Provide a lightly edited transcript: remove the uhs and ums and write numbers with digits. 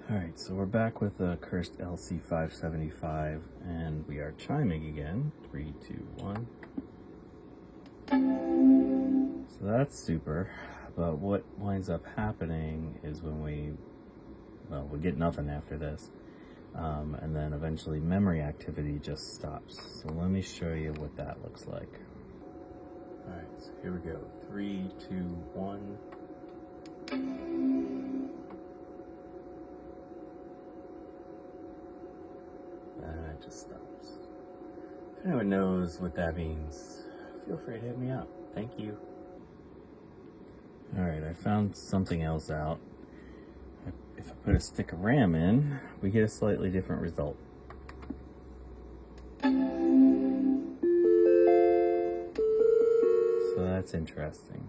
Alright, so we're back with the cursed LC575, and we are chiming again. 3, 2, 1. So that's super, but what winds up happening is when we get nothing after this, and then eventually memory activity just stops. So let me show you what that looks like. Alright, so here we go. 3, 2, 1. And it just stops. If anyone knows what that means, feel free to hit me up. Thank you. Alright, I found something else out. If I put a stick of RAM in, we get a slightly different result. So that's interesting.